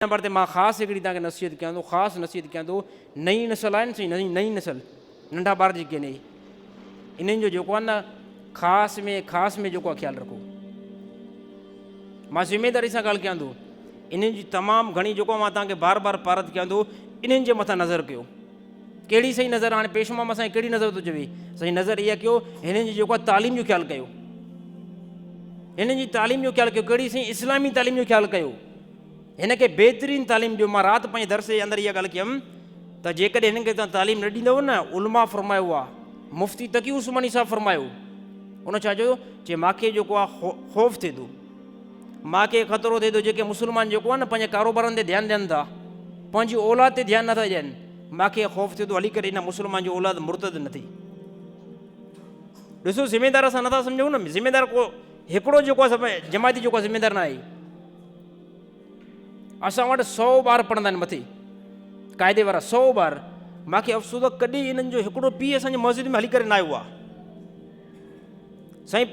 Number ते मां ख़ासि हिकिड़ी तव्हांखे नसीहत कयां थो, ख़ासि नसीहत कयां थो। नई नसल आहे न सही, नई नसल नंढा ॿार जेके आहिनि इन्हनि जो जेको आहे न ख़ासि में जेको आहे ख़्यालु रखो। मां ज़िमेदारी सां ॻाल्हि कयां थो, इन्हनि जी तमामु घणी जेको मां तव्हांखे बार बार पारत कयां थो, इन्हनि जे मथां नज़र कयो। कहिड़ी सही नज़र, हाणे पेशवा मां असांखे कहिड़ी नज़र थो चवे, सही नज़र इहा कयो हिननि जी जेको आहे तालीम जो ख़्यालु कयो, हिननि जी तालीम जो ख़्यालु कयो, कहिड़ी सही इस्लामी तालीम जो ख़्यालु कयो, हिन खे बहितरीनु तालीम ॾियो। मां राति पंहिंजे दर्स जे अंदरि इहा ॻाल्हि कयमि त जेकॾहिं हिननि खे तव्हां तालीम न ॾींदव न, उलमा फरमायो आहे, मुफ़्ती तक़ी उस्मानी साहब फरमायो, उन छा चयो मूंखे जेको आहे ख़ौफ़ थिए थो, मूंखे ख़तरो थिए थो, जेके मुस्लमान जेको आहे न पंहिंजे कारोबारनि ते ध्यानु ॾियनि था, पंहिंजी औलाद ते ध्यानु नथा ॾियनि, मूंखे ख़ौफ़ थिए थो हली करे हिन मुस्लमान जो औलाद मुर्तद न थी। ॾिसो ज़िमेदार असां नथा सम्झूं न, ज़िमेदार को हिकिड़ो जेको आहे जमायती जेको आहे ज़िमेदार न आहे। असां वटि 100 ॿार पढ़ंदा आहिनि मथे, क़ाइदे वारा 100 ॿार। मूंखे अफ़सोस आहे कॾहिं हिननि जो हिकिड़ो पीउ असांजे मस्जिद में हली करे न आयो आहे। साईं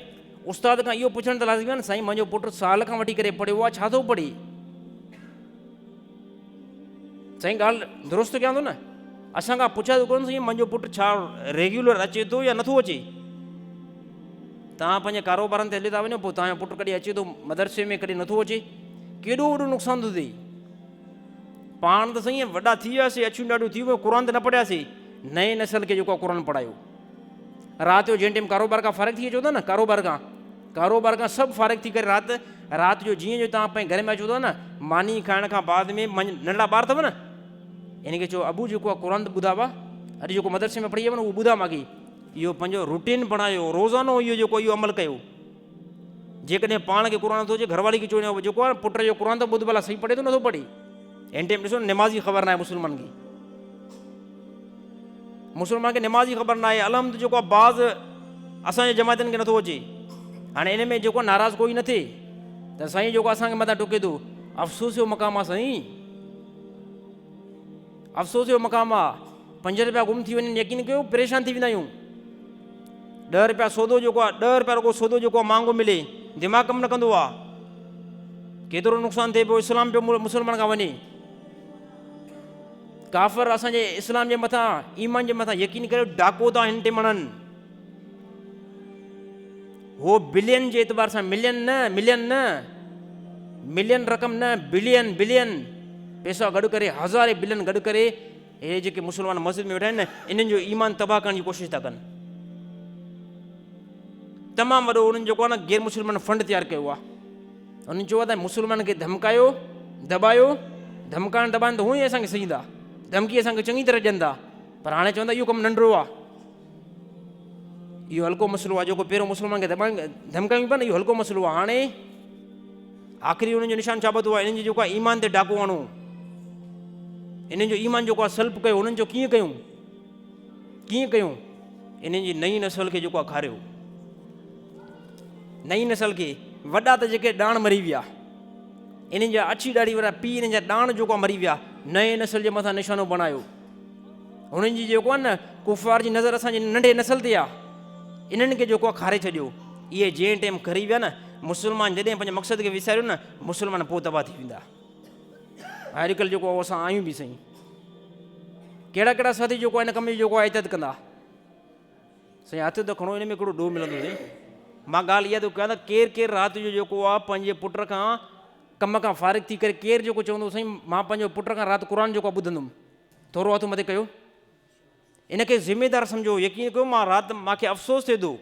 उस्ताद खां इहो पुछण त लाज़िमी आहे न, साईं मुंहिंजो पुटु साल खां वठी करे पढ़ियो आहे, छा थो पढ़े? साईं ॻाल्हि दुरुस्त कयां थो न, असांखां पुछा थो कोन साईं मुंहिंजो पुटु छा रेग्युलर अचे थो या नथो अचे। तव्हां पंहिंजे कारोबारनि ते हली था वञो, पोइ तव्हांजो पुटु कॾहिं अचे थो मदरसे में, कॾहिं नथो अचे, केॾो वॾो नुक़सानु थो थिए। पाण त साईं वॾा थी वियासीं, अछियूं ॾाढियूं थी वियूं, क़ुर त न पढ़ियासीं, नए नसल खे जेको आहे क़ुर पढ़ायो। राति जो जंहिं टाइम कारोबार खां फ़ारिग़ थी अचो था न, कारोबार खां सभु फ़ारिग़ थी करे राति जो जीअं जो तव्हां पंहिंजे घर में अचो था न, मानी खाइण खां बाद में नंढा ॿार अथव न, हिनखे चयो अबू जेको आहे क़ुर त ॿुधावा, अॼु जेको मदरसे में पढ़ी आयो न उहो ॿुधा मूंखे, इहो पंहिंजो रूटीन बणायो, रोज़ानो इहो जेको इहो अमल कयो। जेकॾहिं पाण खे क़ुर नथो अचे, घरवारी खे चवणो जेको आहे पुट जो क़ुर त ॿुध भला सही पढ़े थो नथो पढ़े। हिन टाइम ॾिसो निमाज़ी ख़बर न आहे मुस्लमान खे निमाज़ी ख़बर न आहे। अलहमद जेको आहे बाज़ असांजे जमायतनि खे नथो अचे। हाणे इन में जेको नाराज़ कोई न थिए त साईं जेको असांखे मथां टोके थो, अफ़सोस जो मक़ाम आहे साईं, अफ़सोस जो मक़ाम आहे। 5 रुपया गुम थी वञनि, यकीन कयो परेशान थी वेंदा आहियूं। 10 रुपया सौदो जेको आहे, 10 रुपया रुगो सौदो जेको आहे महांगो मिले, दिमाग़ कमु न कंदो आहे, केतिरो नुक़सानु थिए पियो, इस्लाम पियो मुस्लमान खां वञे। काफ़र असांजे इस्लाम जे मथां, ईमान जे मथां यकीन करे डाको था हिन टे मणनि। हो बिलियन जे एतबार सां, मिलियन रक़म न, बिलियन पैसा गॾु करे, हज़ारे बिलियन गॾु करे, हे जेके मुस्लमान मस्जिद में वेठा आहिनि न, इन्हनि जो ईमान तबाह करण जी कोशिशि था कनि। तमामु वॾो उन्हनि जेको आहे न गैर मुस्लमान फंड तयारु कयो आहे। उन्हनि चयो आहे त मुस्लमान खे धमकायो, दॿायो, धमकाइण दॿाइण त हूअं ई असांखे सही था, धमकी असांखे चङी तरह ॾियनि था, पर हाणे चवंदा इहो कमु नंढिड़ो आहे, इहो हल्को मसइलो आहे। जेको पहिरियों मुस्लमान खे धमकायूं पिया न, इहो हल्को मसइलो आहे। हाणे आख़िरी उन्हनि जो निशान छा बतो आहे, इन्हनि जो जेको आहे ईमान ते डाको हणो, इन्हनि जो ईमान जेको आहे सल्ब कयो। उन्हनि जो कीअं कयूं, इन्हनि जी नई नसल खे जेको आहे खारियो, नई नसल खे। वॾा त जेके ॾाण मरी विया, इन्हनि जा अछी ॾाढ़ी वारा पीउ, इन्हनि जा ॾाण जेको आहे मरी विया, नए नसल जे मथां निशानो बणायो। हुननि जी जेको आहे न कुफ़ार जी नज़र असांजे नंढे नसल ते आहे, इन्हनि खे जेको आहे खारे छॾियो। इहे जंहिं टाइम करी विया न, मुस्लमान जॾहिं पंहिंजे मक़सद खे विसारियो न, मुस्लमान पोइ तबाह थी वेंदा। अॼुकल्ह जेको आहे असां आहियूं बि सही, कहिड़ा साथी जेको आहे हिन कम जी जेको आहे इज़त कंदा, साईं हथ त खणो, हिन में हिकिड़ो ॾोह मिलंदो साईं। मां ॻाल्हि इहा थो कयां त केरु राति जो जेको आहे पंहिंजे पुट खां कम खां फ़ारिग़ थी करे केरु जेको चवंदो साईं मां पंहिंजो पुट खां राति क़ुर जेको आहे ॿुधंदुमि, थोरो हथु मथे कयो, इनखे ज़िमेदार सम्झो। यकीन कयो मां राति मूंखे अफ़सोस थिए थो,